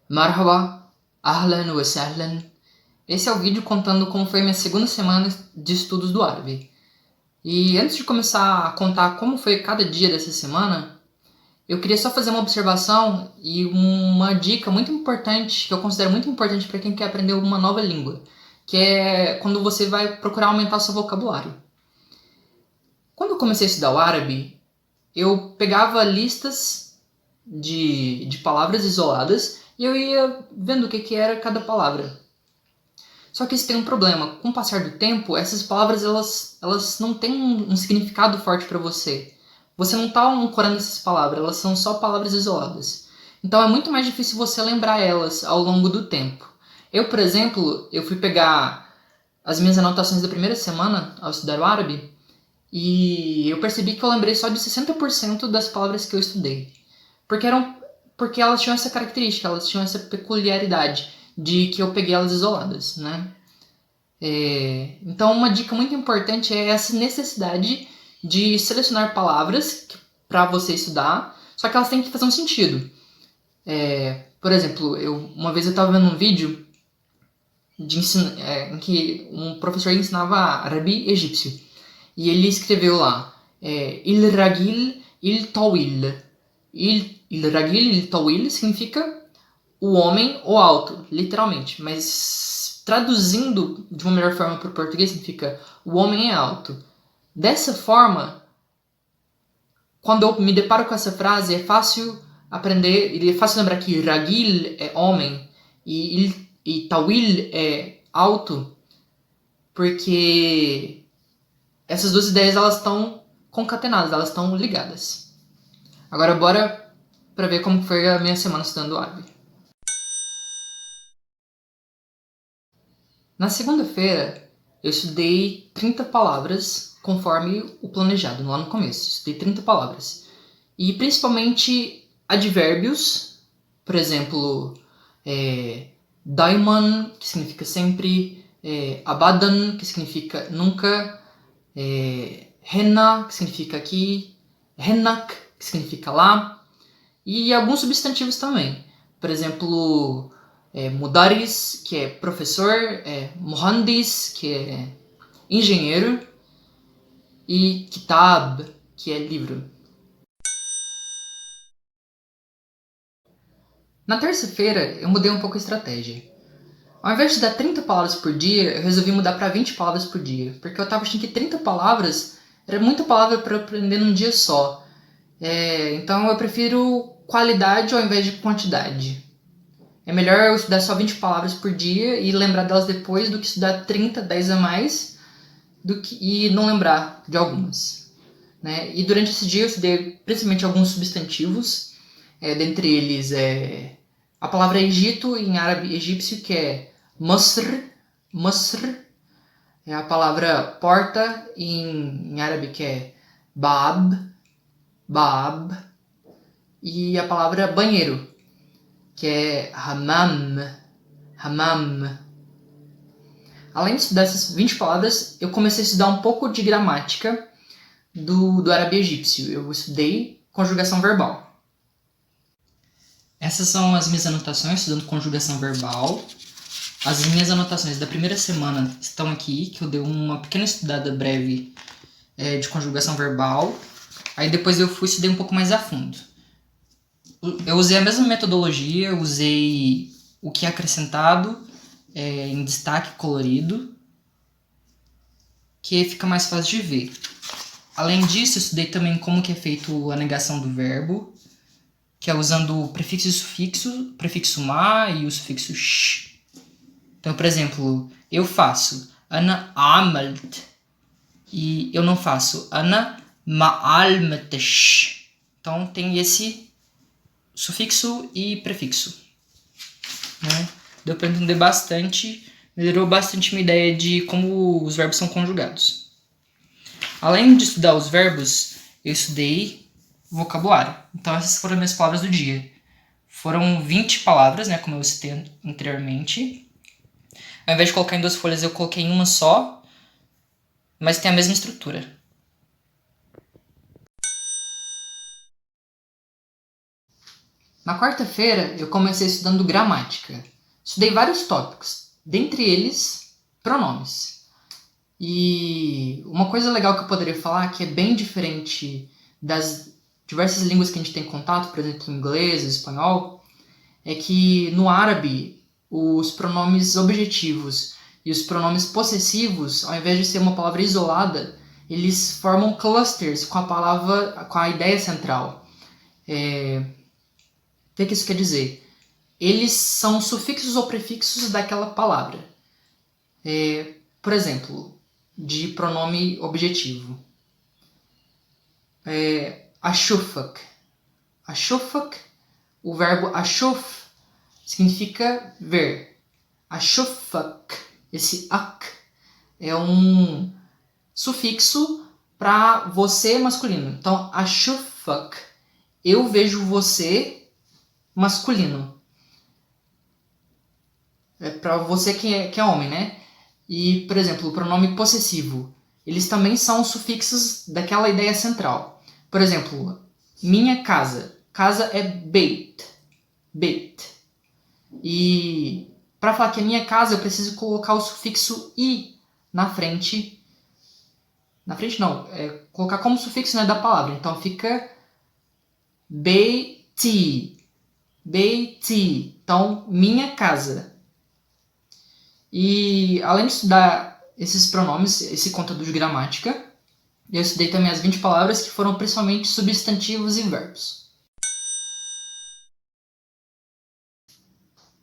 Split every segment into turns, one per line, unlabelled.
Marhaba, Ahlan wa Sahlan. Esse é o vídeo contando como foi minha segunda semana de estudos do árabe. E antes de começar a contar como foi cada dia dessa semana, eu queria só fazer uma observação e uma dica muito importante, que eu considero muito importante para quem quer aprender uma nova língua, que é quando você vai procurar aumentar seu vocabulário. Quando eu comecei a estudar o árabe, eu pegava listas de palavras isoladas e eu ia vendo o que era cada palavra. Só que isso tem um problema. Com o passar do tempo, essas palavras elas não têm um significado forte para você. Você não está ancorando essas palavras, elas são só palavras isoladas. Então é muito mais difícil você lembrar elas ao longo do tempo. Eu, por exemplo, eu fui pegar as minhas anotações da primeira semana ao estudar o árabe e eu percebi que eu lembrei só de 60% das palavras que eu estudei. Porque eram porque elas tinham essa característica, elas tinham essa peculiaridade de que eu peguei elas isoladas, né? Então, uma dica muito importante é essa necessidade de selecionar palavras para você estudar, só que elas têm que fazer um sentido. Por exemplo, uma vez eu estava vendo um vídeo em que um professor ensinava árabe egípcio. E ele escreveu lá, Il Ragil Il Tawil. Il Ragil Il Tawil significa o homem ou alto, literalmente. Mas traduzindo de uma melhor forma para o português significa o homem é alto. Dessa forma, quando eu me deparo com essa frase, é fácil aprender, é fácil lembrar que Ragil é homem e Tawil é alto, porque essas duas ideias elas estão concatenadas, elas estão ligadas. Agora bora para ver como foi a minha semana estudando árabe. Na segunda-feira, eu estudei 30 palavras conforme o planejado, lá no começo. Estudei 30 palavras. E principalmente advérbios, por exemplo, daiman, que significa sempre, abadan, que significa nunca, henna, que significa aqui, hennak, que significa lá, e alguns substantivos também. Por exemplo, mudaris, que é professor, muhandis, que é engenheiro, e kitab, que é livro. Na terça-feira, eu mudei um pouco a estratégia. Ao invés de dar 30 palavras por dia, eu resolvi mudar para 20 palavras por dia, porque eu estava achando que 30 palavras era muita palavra para aprender num dia só. Então eu prefiro qualidade ao invés de quantidade. É melhor eu estudar só 20 palavras por dia e lembrar delas depois do que estudar 30, 10 a mais e não lembrar de algumas. Né? E durante esse dia eu estudei principalmente alguns substantivos, dentre eles a palavra Egito em árabe egípcio, que é Masr, Masr, é a palavra porta em árabe, que é Bab, Bab, e a palavra banheiro, que é Hammam, Hammam. Além de estudar essas 20 palavras, eu comecei a estudar um pouco de gramática do árabe egípcio. Eu estudei conjugação verbal. Essas são as minhas anotações estudando conjugação verbal. As minhas anotações da primeira semana estão aqui, que eu dei uma pequena estudada breve de conjugação verbal. Aí depois eu fui estudei um pouco mais a fundo. Eu usei a mesma metodologia, usei o que é acrescentado em destaque colorido, que fica mais fácil de ver. Além disso, eu estudei também como que é feito a negação do verbo, que é usando o prefixo e sufixo, prefixo ma e o sufixo sh. Então, por exemplo, eu faço ana amalt e eu não faço ana ma'almatash. Então tem esse sufixo e prefixo. Né? Deu para entender bastante, melhorou bastante minha ideia de como os verbos são conjugados. Além de estudar os verbos, eu estudei vocabulário. Então essas foram as minhas palavras do dia. Foram 20 palavras, né, como eu citei anteriormente. Ao invés de colocar em 2 folhas, eu coloquei em uma só, mas tem a mesma estrutura. Na quarta-feira, eu comecei estudando gramática. Estudei vários tópicos, dentre eles, pronomes. E uma coisa legal que eu poderia falar, que é bem diferente das diversas línguas que a gente tem contato, por exemplo, inglês, espanhol, é que no árabe, os pronomes objetivos e os pronomes possessivos, ao invés de ser uma palavra isolada, eles formam clusters com a ideia central. O que isso quer dizer? Eles são sufixos ou prefixos daquela palavra. Por exemplo, de pronome objetivo. Ashufak. Ashufak, o verbo ashuf significa ver. Ashufak, esse ak, é um sufixo para você masculino. Então, ashufak, eu vejo você masculino. É para você que é homem, né? E, por exemplo, o pronome possessivo. Eles também são sufixos daquela ideia central. Por exemplo, minha casa. Casa é beit. Beit. E para falar que é minha casa, eu preciso colocar o sufixo i na frente. Na frente não, colocar como sufixo, né, da palavra. Então fica beiti. Beiti. Então, minha casa. E além de estudar esses pronomes, esse conteúdo de gramática, eu estudei também as 20 palavras que foram principalmente substantivos e verbos.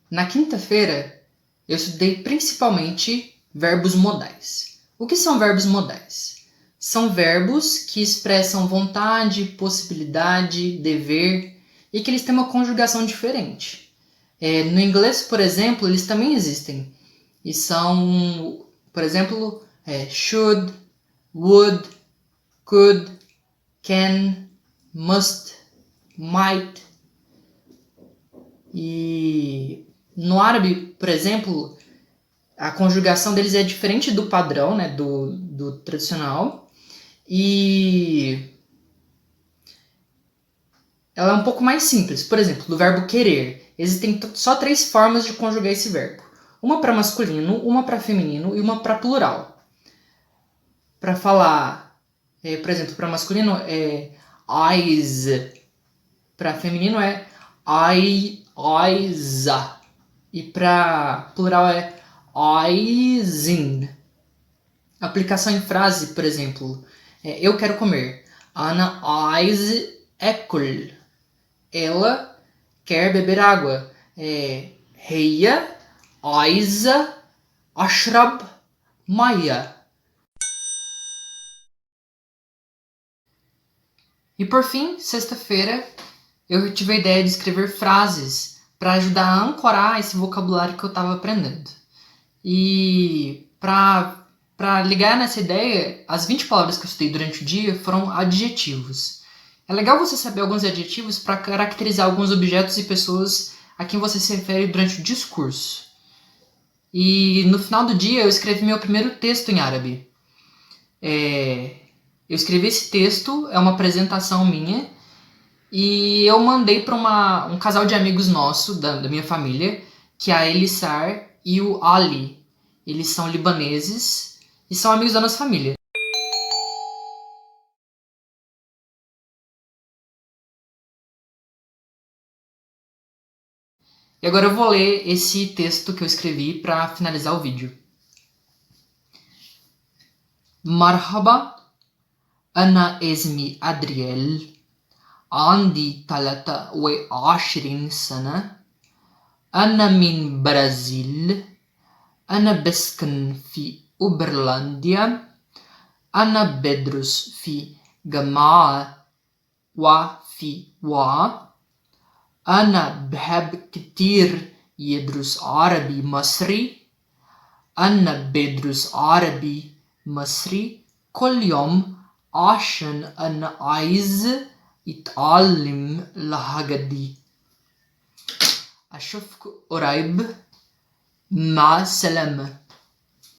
Na quinta-feira, eu estudei principalmente verbos modais. O que são verbos modais? São verbos que expressam vontade, possibilidade, dever e que eles têm uma conjugação diferente. No inglês, por exemplo, eles também existem. E são, por exemplo, should, would, could, can, must, might. E no árabe, por exemplo, a conjugação deles é diferente do padrão, né, do tradicional. E ela é um pouco mais simples. Por exemplo, do verbo querer. Existem só 3 formas de conjugar esse verbo. Uma para masculino, uma para feminino e uma para plural. Para falar, por exemplo, para masculino é eyes. Para feminino é eyesa. E para plural é eyezin. Aplicação em frase, por exemplo, eu quero comer. Ana eis ekul. Ela quer beber água. Heia Aiza Ashrab Maya. E por fim, sexta-feira, eu tive a ideia de escrever frases para ajudar a ancorar esse vocabulário que eu estava aprendendo. E para ligar nessa ideia, as 20 palavras que eu estudei durante o dia foram adjetivos. É legal você saber alguns adjetivos para caracterizar alguns objetos e pessoas a quem você se refere durante o discurso. E no final do dia eu escrevi meu primeiro texto em árabe. Eu escrevi esse texto, é uma apresentação minha, e eu mandei para um casal de amigos nosso, da minha família, que é a Elissar e o Ali. Eles são libaneses e são amigos da nossa família. E agora eu vou ler esse texto que eu escrevi para finalizar o vídeo. Marhaba, ana اسمي أدريال عندي 23 سنة أنا من برازيل أنا بسكن في أوبرلانديا أنا بدرس في جامعة وفي أنا بحب كتير يدرس عربي مصري أنا بدرس عربي مصري كل يوم عشان أنا عايز أتعلم اللهجة دي. أشوفك قريب. مع السلامة.